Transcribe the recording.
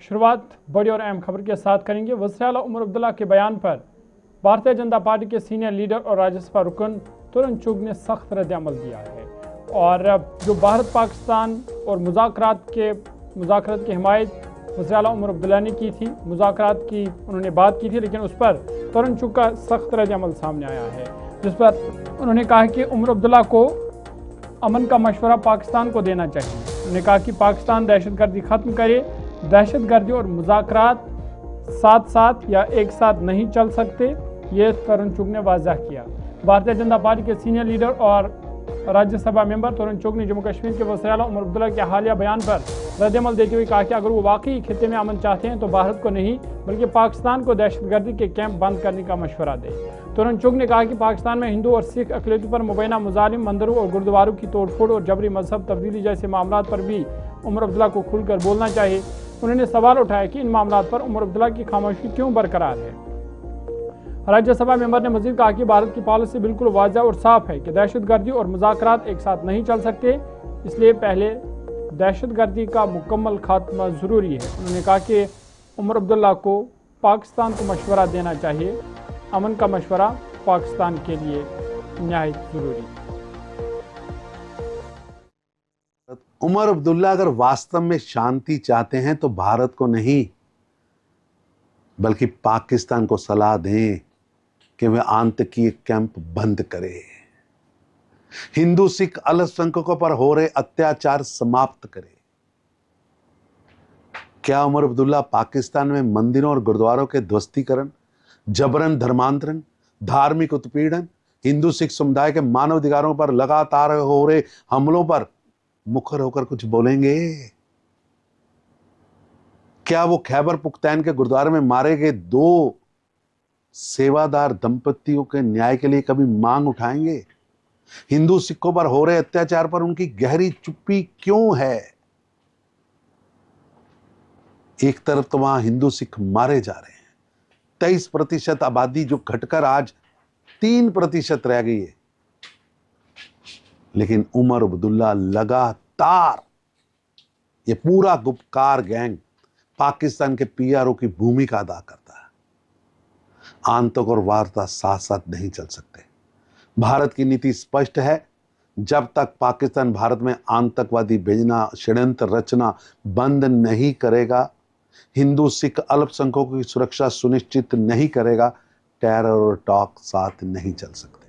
शुरुआत बड़ी और अहम खबर के साथ करेंगे। वज़ीर आला उमर अब्दुल्ला के बयान पर भारतीय जनता पार्टी के सीनियर लीडर और राज्यसभा रुकन तुरंत चुग ने सख्त रद्द-ए-अमल दिया है और जो भारत पाकिस्तान और मुज़ाकरात की हिमायत वज़ीर आला उमर अब्दुल्ला ने की थी, मुज़ाकरात की उन्होंने बात की थी, लेकिन उस पर तुरंत चुग का सख्त रद्द-ए-अमल सामने आया है, जिस पर उन्होंने कहा कि उमर अब्दुल्ला को अमन का मशवरा पाकिस्तान को देना चाहिए। उन्होंने कहा कि पाकिस्तान दहशतगर्दी ख़त्म करे, दहशतगर्दी और मुज़ाकरात साथ साथ या एक साथ नहीं चल सकते, ये तरुण चुग ने वाज़ह किया। भारतीय जनता पार्टी के सीनियर लीडर और राज्यसभा मेंबर तरुण चुग ने जम्मू कश्मीर के वज़ीर आला उमर अब्दुल्ला के हालिया बयान पर रद्द-ए-अमल देते हुए कहा कि अगर वो वाकई खित्ते में अमन चाहते हैं तो भारत को नहीं बल्कि पाकिस्तान को दहशतगर्दी के कैंप बंद करने का मशवरा दें। तरुण चुग ने कहा कि पाकिस्तान में हिंदू और सिख अक़लियतों पर मुबैना मुजालिम मंदिरों और गुरुद्वारों की तोड़फोड़ और जबरी मजहब तब्दीली जैसे मामलों पर भी उमर अब्दुल्ला को खुलकर बोलना चाहिए। उन्होंने सवाल उठाया कि इन मामलों पर उमर अब्दुल्ला की खामोशी क्यों बरकरार है। राज्यसभा मेंबर ने मजीद कहा कि भारत की पॉलिसी बिल्कुल वाज़ह और साफ है कि दहशतगर्दी और मुज़ाकरात एक साथ नहीं चल सकते, इसलिए पहले दहशतगर्दी का मुकम्मल खात्मा ज़रूरी है। उन्होंने कहा कि उमर अब्दुल्ला को पाकिस्तान को मशवरा देना चाहिए, अमन का मशवरा पाकिस्तान के लिए निहायत ज़रूरी है। उमर अब्दुल्ला अगर वास्तव में शांति चाहते हैं तो भारत को नहीं बल्कि पाकिस्तान को सलाह दें कि वे आतंकी कैंप बंद करे, हिंदू सिख अल्पसंख्यकों पर हो रहे अत्याचार समाप्त करे। क्या उमर अब्दुल्ला पाकिस्तान में मंदिरों और गुरुद्वारों के ध्वस्तीकरण, जबरन धर्मांतरण, धार्मिक उत्पीड़न, हिंदू सिख समुदाय के मानवाधिकारों पर लगातार हो रहे हमलों पर मुखर होकर कुछ बोलेंगे? क्या वो खैबर पुख्तैन के गुरुद्वारे में मारे गए 2 सेवादार दंपतियों के न्याय के लिए कभी मांग उठाएंगे? हिंदू सिखों पर हो रहे अत्याचार पर उनकी गहरी चुप्पी क्यों है? एक तरफ तो वहां हिंदू सिख मारे जा रहे हैं, 23% आबादी जो घटकर आज 3% रह गई है, लेकिन उमर अब्दुल्ला लगातार ये पूरा गुपकार गैंग पाकिस्तान के पीआरओ की भूमिका अदा करता है। आतंक और वारदात साथ साथ नहीं चल सकते। भारत की नीति स्पष्ट है, जब तक पाकिस्तान भारत में आतंकवादी भेजना, षड्यंत्र रचना बंद नहीं करेगा, हिंदू सिख अल्पसंख्यकों की सुरक्षा सुनिश्चित नहीं करेगा, टेरर और टॉक साथ नहीं चल सकते।